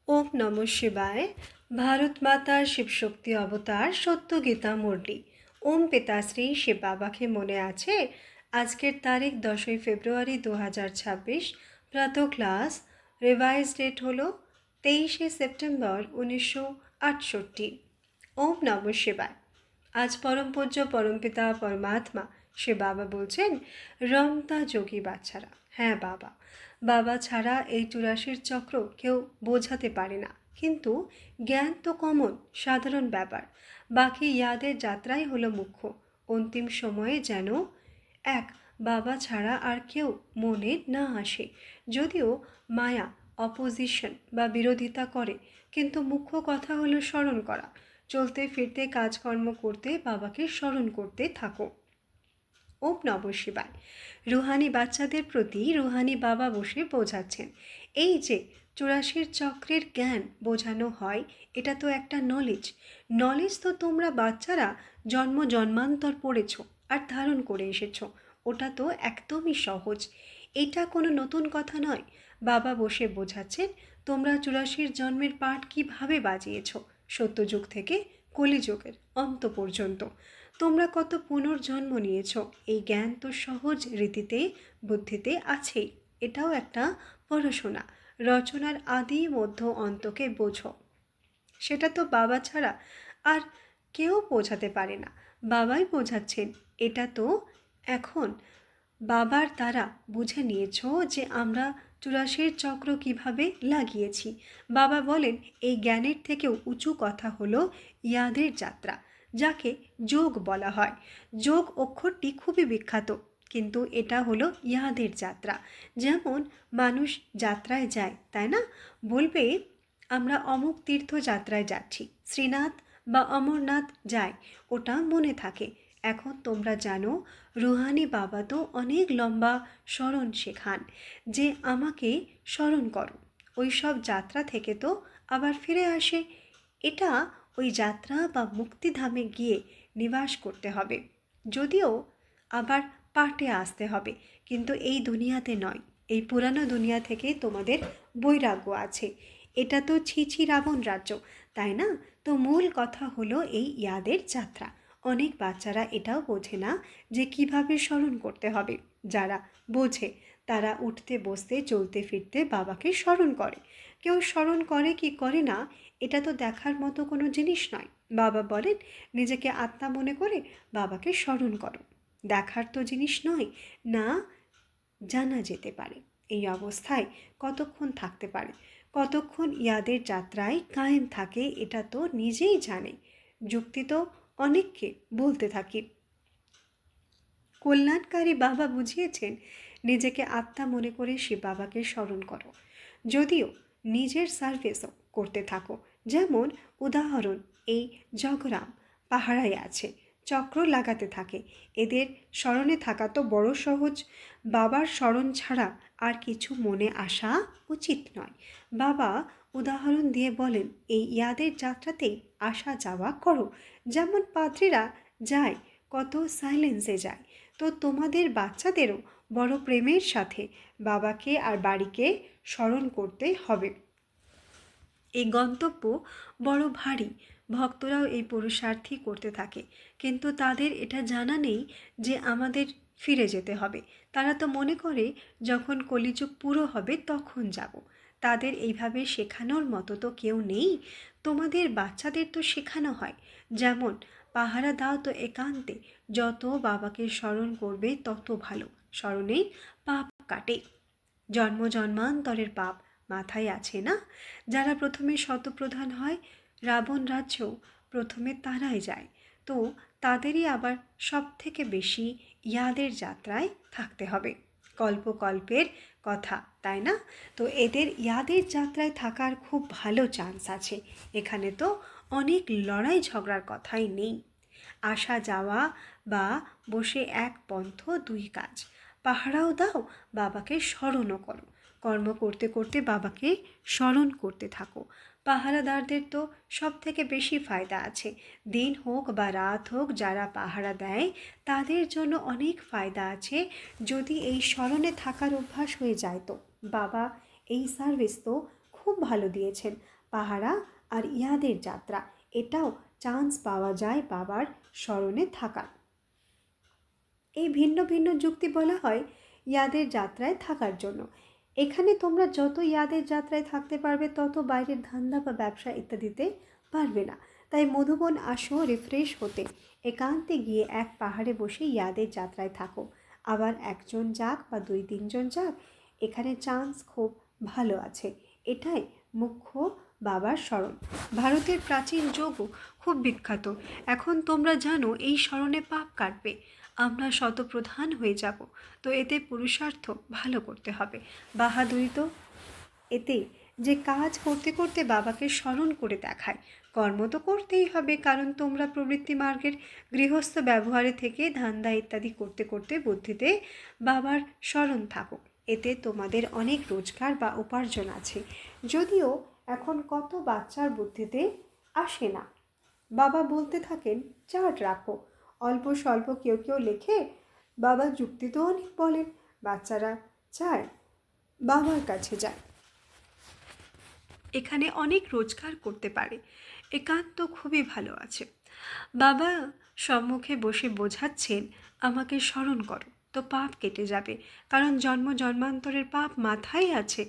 ओम नमः शिवाय। भारत माता शिव शक्ति अवतार सत्य गीता मुरली। ओम पिताश्री शिव बाबा के मने आछे आजकेर तारीख 10 फेब्रुआरी 2026 प्रातः class revise date hello 23 September 1968। ओम नमः शिवाय। आज परम पूज्य परमपिता परमात्मा शिव बाबा बोलছেন रमता जोगी बाচ্চারা। হ্যাঁ বাবা, বাবা ছাড়া এই 84 চক্র কেউ বোঝাতে পারে না, কিন্তু জ্ঞান তো কমন সাধারণ ব্যাপার। বাকি ইয়াদের যাত্রাই হলো মুখ্য। অন্তিম সময়ে যেন এক বাবা ছাড়া আর কেউ মনে না আসে। যদিও মায়া অপোজিশন বা বিরোধিতা করে, কিন্তু মুখ্য কথা হলো স্মরণ করা। চলতে ফিরতে কাজকর্ম করতে বাবাকে স্মরণ করতে থাকো। ওম নমঃ শিবায়। রুহানি বাচ্চাদের প্রতি রুহানি বাবা বসে বোঝাচ্ছেন, এই যে 84 চক্রের জ্ঞান বোঝানো হয়, এটা তো একটা নলেজ তো তোমরা বাচ্চারা জন্ম জন্মান্তর পড়েছ আর ধারণ করে এসেছ। ওটা তো একদমই সহজ, এটা কোনো নতুন কথা নয়। বাবা বসে বোঝাচ্ছেন তোমরা 84 জন্মের পাঠ কিভাবে বাজিয়েছ, সত্যযুগ থেকে কলিযুগের অন্ত পর্যন্ত। তোমরা কত পুনর্জন্ম নিয়েছ, এই জ্ঞান তো সহজ রীতিতে বুদ্ধিতে আছেই। এটাও একটা পড়াশোনা। রচনার আদি মধ্য অন্তকে বোঝো, সেটা তো বাবা ছাড়া আর কেউ বোঝাতে পারে না। বাবাই বোঝাচ্ছেন। এটা তো এখন বাবার দ্বারা বুঝে নিয়েছ যে আমরা 84 চক্র কিভাবে লাগিয়েছি। বাবা বলেন এই জ্ঞানের থেকেও উঁচু কথা হলো ইয়াদের যাত্রা, যাকে যোগ বলা হয়। যোগ অক্ষরটি খুবই বিখ্যাত, কিন্তু এটা হলো ইয়াদের যাত্রা। যেমন মানুষ যাত্রায় যায়, তাই না? বলবে আমরা অমুক তীর্থযাত্রায় যাচ্ছি, শ্রীনাথ বা অমরনাথ যাই, ওটা মনে থাকে। এখন তোমরা জানো রুহানি বাবা তো অনেক লম্বা স্মরণ শেখান, যে আমাকে স্মরণ করো। ওই সব যাত্রা থেকে তো আবার ফিরে আসে। এটা ওই যাত্রা বা মুক্তিধামে গিয়ে নিবাস করতে হবে, যদিও আবার পাটে আসতে হবে, কিন্তু এই দুনিয়াতে নয়। এই পুরানো দুনিয়া থেকে তোমাদের বৈরাগ্য আছে। এটা তো ছি রাবণ রাজ্য, তাই না? তো মূল কথা হলো এই ইয়াদের যাত্রা। অনেক বাচ্চারা এটাও বোঝে না যে কিভাবে স্মরণ করতে হবে। যারা বোঝে তারা উঠতে বসতে চলতে ফিরতে বাবাকে স্মরণ করে। কেউ স্মরণ করে কি করে না, এটা তো দেখার মতো কোনো জিনিস নয়। বাবা বলেন নিজেকে আত্মা মনে করে বাবাকে স্মরণ করো। দেখার তো জিনিস নয়, না জানা যেতে পারে এই অবস্থায় কতক্ষণ থাকতে পারে, কতক্ষণ ইয়াদের যাত্রায় কায়েম থাকে, এটা তো নিজেই জানে। যুক্তি তো অনেককে বলতে থাকি। কল্যাণকারী বাবা বুঝিয়েছেন নিজেকে আত্মা মনে করে সে বাবাকে স্মরণ করো, যদিও নিজের সার্ভিসও করতে থাকো। যেমন উদাহরণ, এই জগরাম পাহারায় আছে, চক্র লাগাতে থাকে। এদের স্মরণে থাকা তো বড় সহজ। বাবার স্মরণ ছাড়া আর কিছু মনে আসা উচিত নয়। বাবা উদাহরণ দিয়ে বলেন এই ইয়াদের যাত্রাতেই আসা যাওয়া করো। যেমন পাদ্রীরা যায়, কত সাইলেন্সে যায়। তো তোমাদের বাচ্চাদেরও বড় প্রেমের সাথে বাবাকে আর বাড়িকে স্মরণ করতে হবে। এই গন্তব্য বড় ভারী। ভক্তরাও এই পুরুষার্থী করতে থাকে, কিন্তু তাদের এটা জানা নেই যে আমাদের ফিরে যেতে হবে। তারা তো মনে করে যখন কলিযুগ পুরো হবে তখন যাব। তাদের এইভাবে শেখানোর মতো তো কেউ নেই। তোমাদের বাচ্চাদের তো শেখানো হয়, যেমন পাহারা দাও তো একান্তে, যত বাবাকে স্মরণ করবে তত ভালো। স্মরণেই পাপ কাটে, জন্ম জন্মান্তরের পাপ মাথায় আছে না? যারা প্রথমে শতপ্রধান হয়, রাবণ রাজ্য প্রথমে তারাই যায়। তো তাদেরই আবার সব থেকে বেশি ইয়াদের যাত্রায় থাকতে হবে। কল্পকল্পের কথা, তাই না? তো এদের ইয়াদের যাত্রায় থাকার খুব ভালো চান্স আছে। এখানে তো অনেক লড়াই ঝগড়ার কথাই নেই। আসা যাওয়া বা বসে এক পন্থ দুই কাজ। পাহারাও দাও, বাবাকে স্মরণও করো। কর্ম করতে করতে বাবাকে স্মরণ করতে থাকো। পাহারাদারদের তো সব থেকে বেশি ফায়দা আছে। দিন হোক বা রাত হোক, যারা পাহারা দেয় তাদের জন্য অনেক ফায়দা আছে যদি এই স্মরণে থাকার অভ্যাস হয়ে যায়। তো বাবা এই সার্ভিস তো খুব ভালো দিয়েছেন। পাহারা আর ইয়াদের যাত্রা, এটাও চান্স পাওয়া যায় বাবার স্মরণে থাকার। এই ভিন্ন ভিন্ন যুক্তি বলা হয় ইয়াদের যাত্রায় থাকার জন্য। এখানে তোমরা যত ইয়াদের যাত্রায় থাকতে পারবে তত বাইরের ধান্দা বা ব্যবসা ইত্যাদিতে পারবে না। তাই মধুবন আসো রিফ্রেশ হতে, একান্তে গিয়ে এক পাহাড়ে বসে ইয়াদের যাত্রায় থাকো। আবার একজন যাক বা 2-3 জন যাক, এখানে চান্স খুব ভালো আছে। এটাই মুখ্য বাবার স্মরণ। ভারতের প্রাচীন যোগও খুব বিখ্যাত। এখন তোমরা জানো এই স্মরণে পাপ কাটবে, আমরা শতপ্রধান হয়ে যাব। তো এতে পুরুষার্থ ভালো করতে হবে, বাহাদুরি তো এতে যে কাজ করতে করতে বাবাকে স্মরণ করে দেখায়। কর্ম তো করতেই হবে, কারণ তোমরা প্রবৃত্তি মার্গের গৃহস্থ ব্যবহারে থেকে ধান্দা ইত্যাদি করতে করতে বুদ্ধিতে বাবার স্মরণ থাকো। এতে তোমাদের অনেক রোজগার বা উপার্জন আছে, যদিও এখন কত বাচ্চার বুদ্ধিতে আসে না। বাবা বলতে থাকেন চার্ট রাখো, অল্প স্বল্প কেউ কেউ লেখে। বাবা যুক্তি তো অনেক বলেন, বাচ্চারা চায় বাবার কাছে যায়, এখানে অনেক রোজগার করতে পারে। একান্ত খুবই ভালো আছে। বাবা সম্মুখে বসে বোঝাচ্ছেন আমাকে স্মরণ করো, তো পাপ কেটে যাবে, কারণ জন্ম জন্মান্তরের পাপ মাথায় আছে।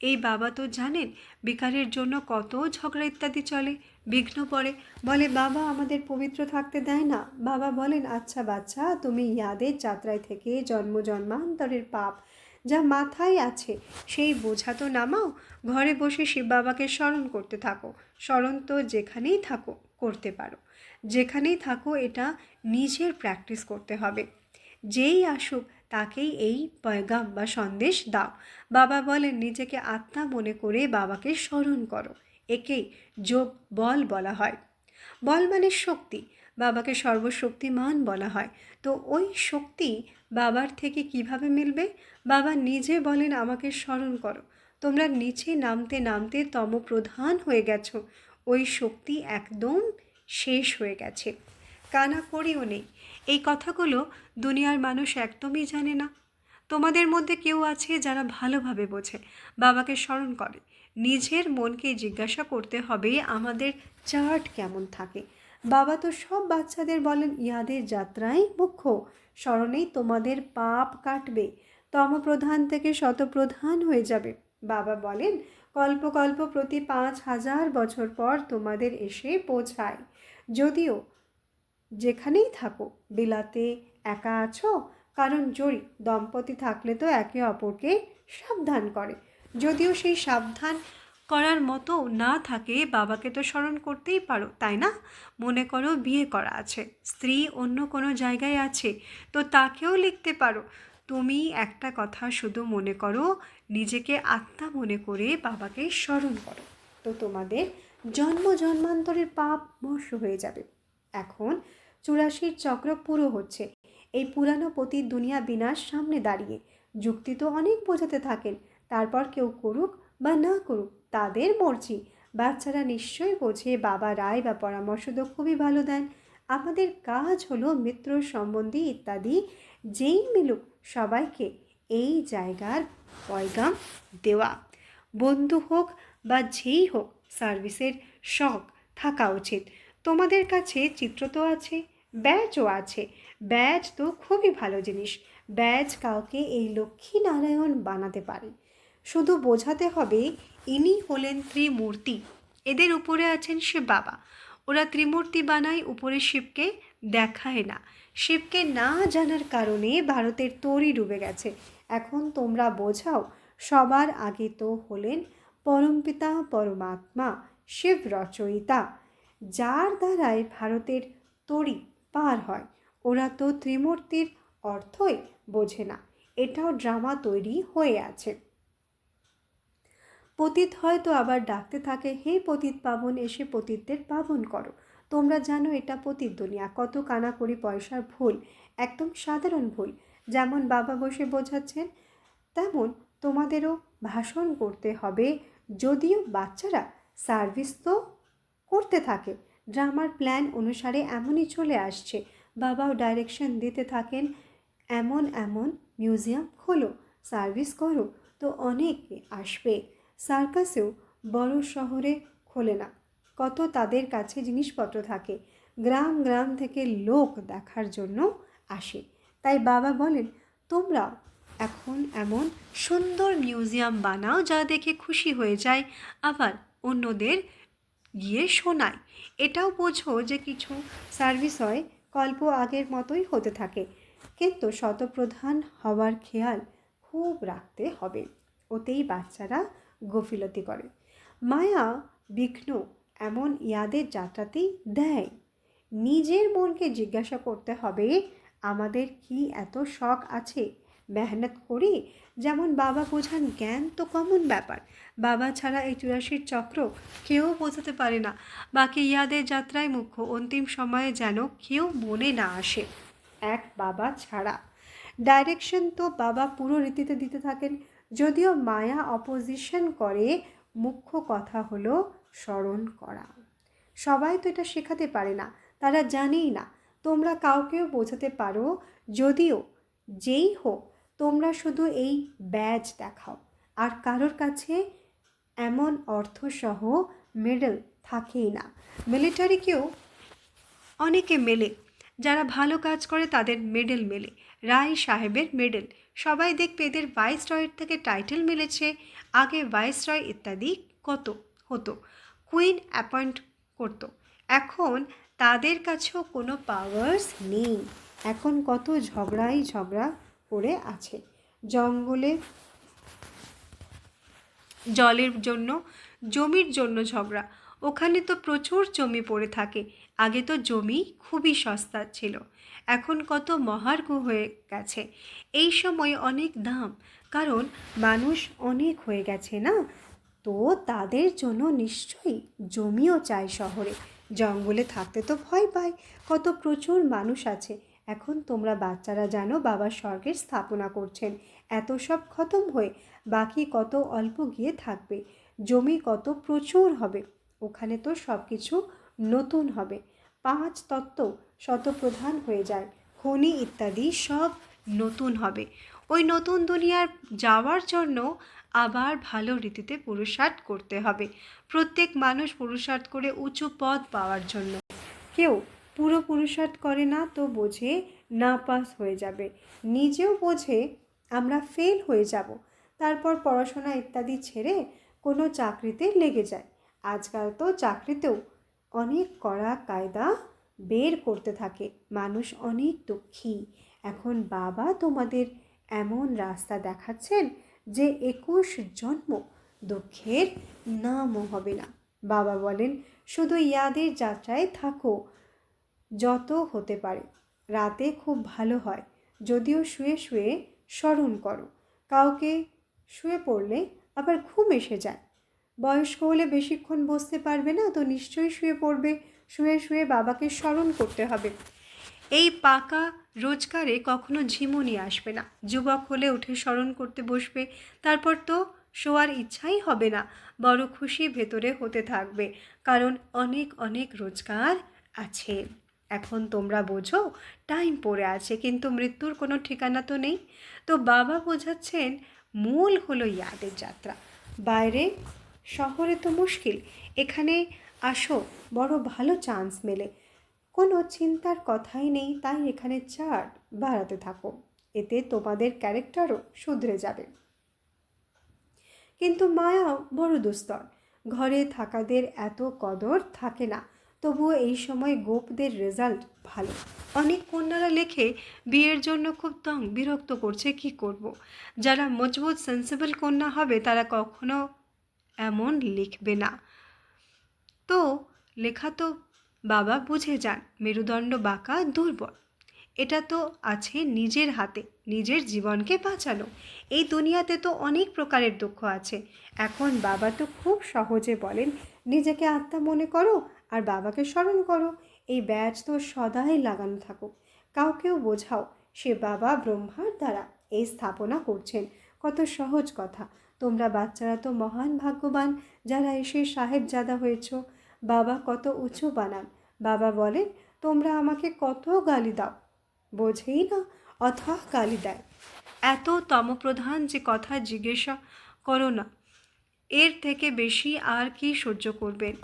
এই বাবা তো জানেন বিকারের জন্য কত ঝগড়া ইত্যাদি চলে, বিঘ্ন পড়ে। বলে বাবা আমাদের পবিত্র থাকতে দেয় না। বাবা বলেন আচ্ছা বাচ্চা, তুমি ইয়াদের যাত্রায় থেকে জন্ম জন্মান্তরের পাপ যা মাথায় আছে সেই বোঝা তো নামাও, ঘরে বসে শিব বাবাকে স্মরণ করতে থাকো। স্মরণ তো যেখানেই থাকো করতে পারো, যেখানেই থাকো এটা নিজের প্র্যাকটিস করতে হবে। যেই আসুক তাকেই এই পয়গাম বা সন্দেশ দাও। বাবা বলেন নিজেকে আত্মা মনে করে বাবাকে স্মরণ করো, একেই যোগ বল বলা হয়। বল মানে শক্তি, বাবাকে সর্বশক্তিমান বলা হয়। তো ওই শক্তি বাবার থেকে কিভাবে মিলবে? বাবা নিজে বলেন আমাকে স্মরণ করো। তোমরা নিচে নামতে নামতে তমপ্রধান হয়ে গেছো, ওই শক্তি একদম শেষ হয়ে গেছে, কানা করিও নেই। এই কথাগুলো দুনিয়ার মানুষ একদমই জানে না। তোমাদের মধ্যে কেউ আছে যারা ভালোভাবে বোঝে, বাবাকে স্মরণ করে। নিজের মনকে জিজ্ঞাসা করতে হবে আমাদের চার্ট কেমন থাকে। বাবা তো সব বাচ্চাদের বলেন ইয়াদের যাত্রায় মুখ্য স্মরণেই তোমাদের পাপ কাটবে, তমপ্রধান থেকে শতপ্রধান হয়ে যাবে। বাবা বলেন কল্প কল্প প্রতি 5,000 বছর পর তোমাদের এসে পৌঁছায়। যদিও যেখানেই থাকো, বিলাতে একা আছো, কারণ জড়ি দম্পতি থাকলে তো একে অপরকে সাবধান করে। যদিও সেই সাবধান করার মতো না থাকে, বাবাকে তো স্মরণ করতেই পারো, তাই না? মনে করো বিয়ে করা আছে, স্ত্রী অন্য কোনো জায়গায় আছে, তো তাকেও লিখতে পারো। তুমি একটা কথা শুধু মনে করো, নিজেকে আত্মা মনে করে বাবাকে স্মরণ করো, তো তোমাদের জন্ম জন্মান্তরের পাপ মোক্ষ হয়ে যাবে। এখন 84 চক্র পুরো হচ্ছে। এই পুরানো পতির দুনিয়া বিনাশ সামনে দাঁড়িয়ে যুক্তি তো অনেক বোঝাতে থাকেন, তারপর কেউ করুক বা না করুক তাদের মর্জি। বাচ্চারা নিশ্চয়ই বোঝে, বাবা রায় বা পরামর্শ তো খুবই ভালো দেন। আমাদের কাজ হলো মিত্র সম্বন্ধী ইত্যাদি যেই মিলুক সবাইকে এই জায়গার পয়গাম দেওয়া। বন্ধু হোক বা যেই হোক, সার্ভিসের শখ থাকা উচিত। তোমাদের কাছে চিত্র তো আছে, ব্যাজও আছে। ব্যাজ তো খুবই ভালো জিনিস। ব্যাজ কাউকে এই লক্ষ্মী নারায়ণ বানাতে পারে। শুধু বোঝাতে হবে ইনি হলেন ত্রিমূর্তি, এদের উপরে আছেন শিব বাবা। ওরা ত্রিমূর্তি বানায়, উপরে শিবকে দেখায় না। শিবকে না জানার কারণে ভারতের তরি ডুবে গেছে। এখন তোমরা বোঝাও, সবার আগে তো হলেন পরমপিতা পরমাত্মা শিব রচয়িতা, যার দ্বারাই ভারতের তরি পার হয়। ওরা তো ত্রিমূর্তির অর্থই বোঝে না, এটাও ড্রামা তৈরি হয়ে আছে। পতিত হয়তো আবার ডাকতে থাকে হে পতিত পাবন, এসে পতিতদের পাবন করো। তোমরা জানো এটা পতিত দুনিয়া, কত কানাকড়ি পয়সার ভুল, একদম সাধারণ ভুল। যেমন বাবা বসে বোঝাচ্ছেন তেমন তোমাদেরও ভাষণ করতে হবে। যদিও বাচ্চারা সার্ভিস তো করতে থাকে, ড্রামার প্ল্যান অনুসারে এমনই চলে আসছে। বাবাও ডাইরেকশন দিতে থাকেন এমন এমন মিউজিয়াম খোলো, সার্ভিস করো, তো অনেকে আসবে। সার্কাসেও বড় শহরে খোলে না, কত তাদের কাছে জিনিসপত্র থাকে, গ্রাম গ্রাম থেকে লোক দেখার জন্য আসে। তাই বাবা বলেন, তোমরাও এখন এমন সুন্দর মিউজিয়াম বানাও যা দেখে খুশি হয়ে যায়, আবার অন্যদের গিয়ে শোনায়। এটাও বোঝো যে কিছু সার্ভিস হয় গল্প আগের মতোই হতে থাকে, কিন্তু শতপ্রধান হওয়ার খেয়াল খুব রাখতে হবে, ওতেই বাচ্চারা গফিলতি করে। মায়া বিঘ্ন এমন ইয়াদের যাত্রাতেই দেয়। নিজের মনকে জিজ্ঞাসা করতে হবে, আমাদের কি এত শখ আছে, মেহনত করি? যেমন বাবা বোঝান জ্ঞান তো কমন ব্যাপার, বাবা ছাড়া এই 84 চক্র কেউ বোঝাতে পারে না। বাকি ইয়াদের যাত্রায় মুখ্য, অন্তিম সময়ে যেন কেউ মনে না আসে এক বাবা ছাড়া। ডাইরেকশন তো বাবা পুরো রীতিতে দিতে থাকেন, যদিও মায়া অপোজিশন করে। মুখ্য কথা হলো স্মরণ করা। সবাই তো এটা শেখাতে পারে না, তারা জানেই না। তোমরা কাউকেও বোঝাতে পারো, যদিও যেই হোক, তোমরা শুধু এই ব্যাজ দেখাও। আর কারোর কাছে এমন অর্থসহ মেডেল থাকেই না। মিলিটারিকেও অনেকে মেলে, যারা ভালো কাজ করে তাদের মেডেল মেলে, রায় সাহেবের মেডেল। সবাই দেখবে এদের ভাইসরয়ের থেকে টাইটেল মিলেছে। আগে ভাইসরয় ইত্যাদি কত হতো, কুইন অ্যাপয়েন্ট করতো। এখন তাদের কাছেও কোনো পাওয়ার্স নেই। এখন কত ঝগড়া করে আছে, জঙ্গলে জলের জন্য, জমির জন্য ঝগড়া। ওখানে তো প্রচুর জমি পড়ে থাকে। আগে তো জমি খুবই সস্তা ছিল, এখন কত মহার্ঘ হয়ে গেছে। এই সময় অনেক দাম, কারণ মানুষ অনেক হয়ে গেছে না, তো তাদের জন্য নিশ্চয়ই জমিও চাই শহরে। জঙ্গলে থাকতে তো ভয় পায়, কত প্রচুর মানুষ আছে। এখন তোমরা বাচ্চারা জানো বাবা স্বর্গের স্থাপনা করছেন, এত সব খতম হয়ে বাকি কত অল্প গিয়ে থাকবে। জমি কত প্রচুর হবে, ওখানে তো সব কিছু নতুন হবে। 5 তত্ত্ব শতপ্রধান হয়ে যায়, খনি ইত্যাদি সব নতুন হবে। ওই নতুন দুনিয়ার যাওয়ার জন্য আবার ভালো রীতিতে পুরুষার্থ করতে হবে। প্রত্যেক মানুষ পুরুষার্থ করে উঁচু পদ পাওয়ার জন্য। কেউ পুরো পুরুষার্থ করে না তো বোঝে না পাস হয়ে যাবে, নিজেও বোঝে আমরা ফেল হয়ে যাব, তারপর পড়াশোনা ইত্যাদি ছেড়ে কোনো চাকরিতে লেগে যায়। আজকাল তো চাকরিতেও অনেক কড়া কায়দা বের করতে থাকে, মানুষ অনেক দুঃখী। এখন বাবা তোমাদের এমন রাস্তা দেখাচ্ছেন যে 21 জন্ম দুঃখের নামও হবে না। বাবা বলেন, শুধু ইয়াদের যাত্রায় থাকো যত হতে পারে। রাতে খুব ভালো হয়, যদিও শুয়ে শুয়ে স্মরণ করো। কাউকে শুয়ে পড়লে আবার ঘুম এসে যায়। বয়স্ক হলে বেশিক্ষণ বসতে পারবে না, তো নিশ্চয়ই শুয়ে পড়বে। শুয়ে শুয়ে বাবাকে স্মরণ করতে হবে। এই পাকা রোজগারে কখনো ঝিমুনি আসবে না। যুবক হলে উঠে স্মরণ করতে বসবে, তারপর তো শোয়ার ইচ্ছাই হবে না, বড় খুশি ভেতরে হতে থাকবে, কারণ অনেক অনেক রোজগার আছে। এখন তোমরা বোঝো টাইম পড়ে আছে, কিন্তু মৃত্যুর কোনো ঠিকানা তো নেই। তো বাবা বোঝাচ্ছেন মূল হলো ইয়াদের যাত্রা। বাইরে শহরে তো মুশকিল, এখানে আসো বড় ভালো চান্স মেলে, কোনো চিন্তার কথাই নেই। তাই এখানে চার্ট বাড়াতে থাকো, এতে তোমাদের ক্যারেক্টারও শুধরে যাবে। কিন্তু মায়াও বড় দুস্তর, ঘরে থাকাদের এত কদর থাকে না। তবুও এই সময় গোপদের রেজাল্ট ভালো। অনেক কন্যারা লেখে বিয়ের জন্য খুব বিরক্ত করছে, কি করব। যারা মজবুত সেন্সিবল কন্যা হবে তারা কখনো এমন লিখবে না। তো লেখা তো বাবা বুঝে যান, মেরুদণ্ড বাঁকা দুর্বল। এটা তো আছে নিজের হাতে, নিজের জীবনকে বাঁচানো। এই দুনিয়াতে তো অনেক প্রকারের দুঃখ আছে। এখন বাবা তো খুব সহজে বলেন, নিজেকে আত্মা মনে করো আর বাবাকে স্মরণ করো। এই ব্যাজ তো সদাই লাগানো থাকুক। কাউকেও বোঝাও সে বাবা ব্রহ্মার দ্বারা এই স্থাপনা করছেন। কত সহজ কথা। তোমরা বাচ্চারা তো মহান ভাগ্যবান যারা এসে সাহেবজাদা হয়েছ। বাবা কত উঁচু বানান। বাবা বলেন, তোমরা আমাকে কত গালি দাও, বোঝেই না, গালি দেয়। এত তমপ্রধান যে কথা জিজ্ঞাসা করো না, এর থেকে বেশি আর কি সহ্য করবেন?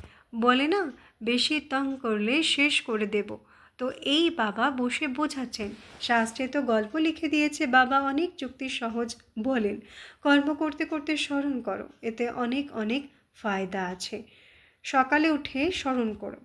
বলে না, বেশি তং করলে শেষ করে দেব। তো এই বাবা বসে বোঝাচ্ছেন। শাস্ত্রে তো গল্প লিখে দিয়েছে, বাবা অনেক যুক্তি সহজ বলেন। কর্ম করতে করতে স্মরণ করো, এতে অনেক অনেক ফায়দা আছে। সকালে উঠে স্মরণ করো,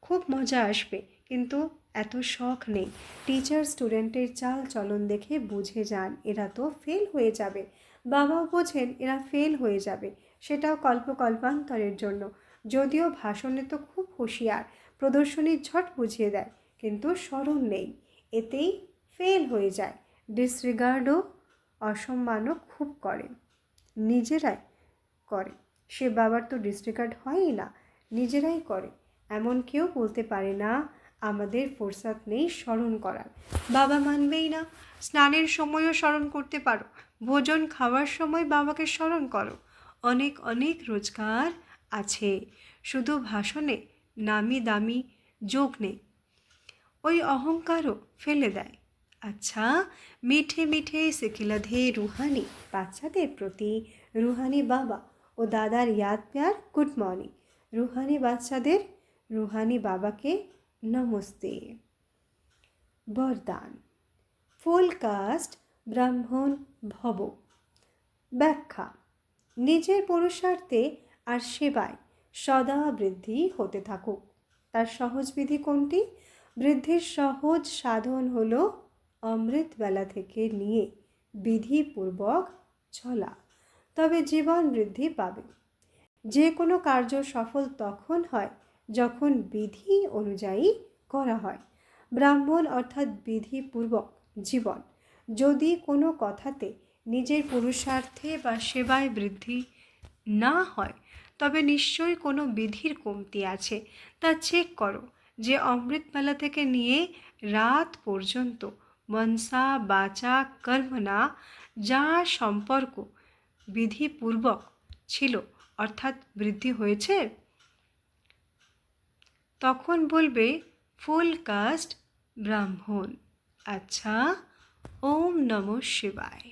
খুব মজা আসবে। কিন্তু এত শখ নেই। টিচার স্টুডেন্টের চাল চলন দেখে বুঝে যান এরা তো ফেল হয়ে যাবে। বাবাও বোঝেন এরা ফেল হয়ে যাবে, সেটাও কল্পান্তরের জন্য। যদিও ভাষণে তো খুব হুঁশিয়ার, প্রদর্শনী ঝট বুঝিয়ে দেয়, কিন্তু স্মরণ নেই, এতেই ফেল হয়ে যায়। ডিসরিগার্ডও, অসম্মানও খুব করে, নিজেরাই করে। সে বাবার তো ডিসরিগার্ড হয়ই না, নিজেরাই করে। এমন কেউ বলতে পারে না আমাদের ফোরসাত নেই স্মরণ করার। বাবা মানবেই না। স্নানের সময়ও স্মরণ করতে পারো, ভোজন খাওয়ার সময় বাবাকে স্মরণ করো। অনেক অনেক রোজগার আছে, শুধু ভাষণে নামি দামি যোগ নেই। ওই অহংকারও ফেলে দেয়। আচ্ছা, মিঠে মিঠে সিকিলাধে রুহানি বাচ্চাদের প্রতি রুহানি বাবা ও দাদার ইয়াদ প্যার গুড মর্নিং। রুহানি বাচ্চাদের রুহানি বাবাকে নমস্তে। বরদান, ফুল কাস্ট ব্রাহ্মণ ভব। ব্যাখ্যা, নিজের পুরুষার্থে আর সেবায় সদা বৃদ্ধি হতে থাকুক। তার সহজ বিধি কোনটি? বৃদ্ধির সহজ সাধন হল অমৃতবেলা থেকে নিয়ে বিধিপূর্বক চলা, তবে জীবন বৃদ্ধি পাবে। যে কোনো কার্য সফল তখন হয় যখন বিধি অনুযায়ী করা হয়। ব্রাহ্মণ অর্থাৎ বিধিপূর্বক জীবন। যদি কোনো কথাতে নিজের পুরুষার্থে বা সেবায় বৃদ্ধি না হয়, তবে নিশ্চয়ই কোনো বিধির কমতি আছে। তা চেক করো যে অমৃতবেলা থেকে নিয়ে রাত পর্যন্ত মনসা বাচা কর্মণা যা সম্পর্ক বিধিপূর্বক ছিল, অর্থাৎ বৃদ্ধি হয়েছে, তখন বলবে ফুল কাস্ট ব্রাহ্মণ। আচ্ছা, ওম নমঃ শিবায়।